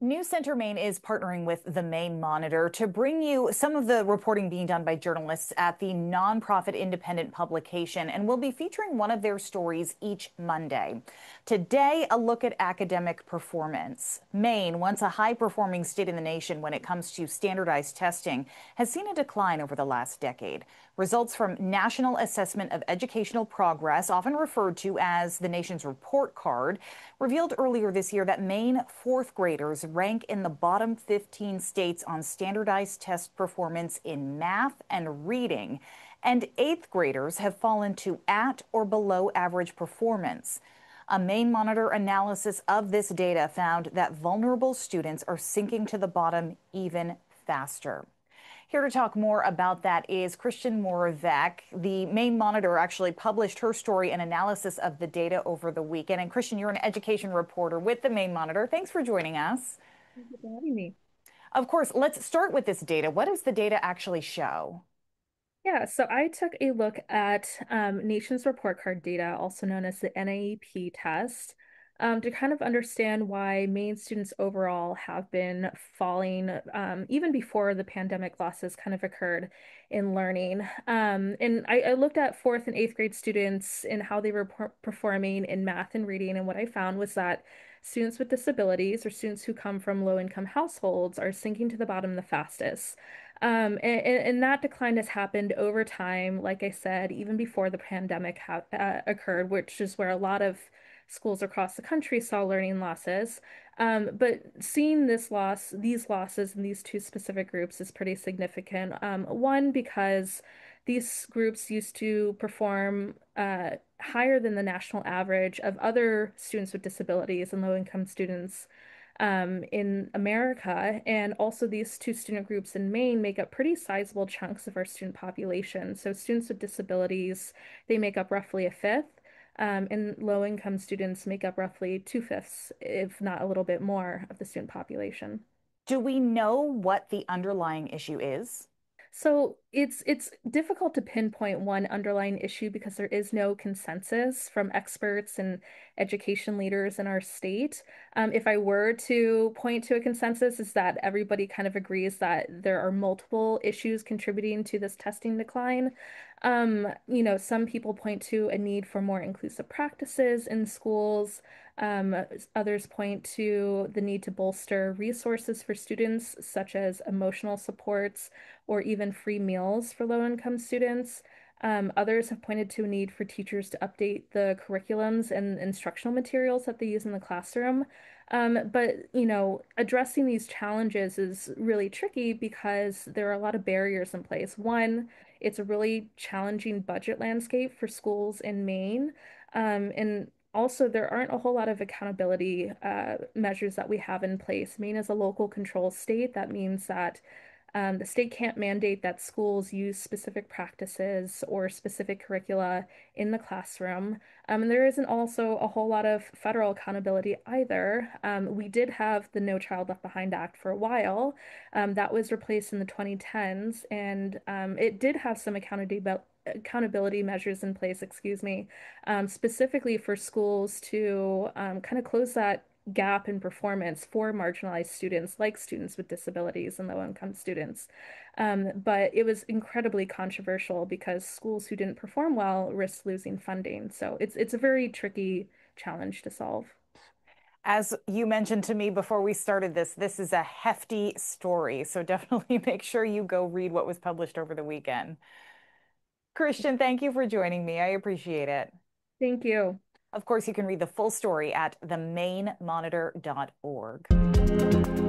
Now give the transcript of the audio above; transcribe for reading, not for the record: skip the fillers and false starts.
News Center Maine is partnering with the Maine-Monitor to bring you some of the reporting being done by journalists at the nonprofit independent publication, and we'll be featuring one of their stories each Monday. Today, a look at academic performance. Maine, once a high-performing state in the nation when it comes to standardized testing, has seen a decline over the last decade. Results from National Assessment of Educational Progress, often referred to as the nation's report card, revealed earlier this year that Maine fourth graders rank in the bottom 15 states on standardized test performance in math and reading, and eighth graders have fallen to at or below average performance. A Maine-Monitor analysis of this data found that vulnerable students are sinking to the bottom even faster. Here to talk more about that is Christian Moravec. The Maine-Monitor actually published her story and analysis of the data over the weekend. And Christian, you're an education reporter with the Maine-Monitor. Thanks for joining us. Thank you for having me. Of course, let's start with this data. What does the data actually show? Yeah, so I took a look at Nations Report Card data, also known as the NAEP test, to kind of understand why Maine students overall have been falling even before the pandemic losses kind of occurred in learning. And I looked at fourth and eighth grade students and how they were performing in math and reading, and what I found was that students with disabilities or students who come from low-income households are sinking to the bottom the fastest. And that decline has happened over time, like I said, even before the pandemic ha occurred, which is where a lot of schools across the country saw learning losses. But seeing these losses in these two specific groups is pretty significant. One, because these groups used to perform higher than the national average of other students with disabilities and low-income students in America. And also, these two student groups in Maine make up pretty sizable chunks of our student population. So, students with disabilities, they make up roughly a fifth, and low-income students make up roughly two-fifths, if not a little bit more, of the student population. Do we know what the underlying issue is? So it's difficult to pinpoint one underlying issue because there is no consensus from experts and education leaders in our state. If I were to point to a consensus, is that everybody kind of agrees that there are multiple issues contributing to this testing decline. Some people point to a need for more inclusive practices in schools. Um, Others point to the need to bolster resources for students, such as emotional supports or even free meals for low-income students. Others have pointed to a need for teachers to update the curriculums and instructional materials that they use in the classroom. But addressing these challenges is really tricky because there are a lot of barriers in place. One, it's a really challenging budget landscape for schools in Maine. And also, there aren't a whole lot of accountability measures that we have in place. Maine is a local control state. That means that the state can't mandate that schools use specific practices or specific curricula in the classroom. And there isn't also a whole lot of federal accountability either. We did have the No Child Left Behind Act for a while. That was replaced in the 2010s, and it did have some accountability measures in place, excuse me, specifically for schools to kind of close that gap in performance for marginalized students, like students with disabilities and low-income students. But it was incredibly controversial because schools who didn't perform well risked losing funding. So it's a very tricky challenge to solve. As you mentioned to me before we started this is a hefty story. So definitely make sure you go read what was published over the weekend. Christian, thank you for joining me. I appreciate it. Thank you. Of course, you can read the full story at the-maine-monitor.org.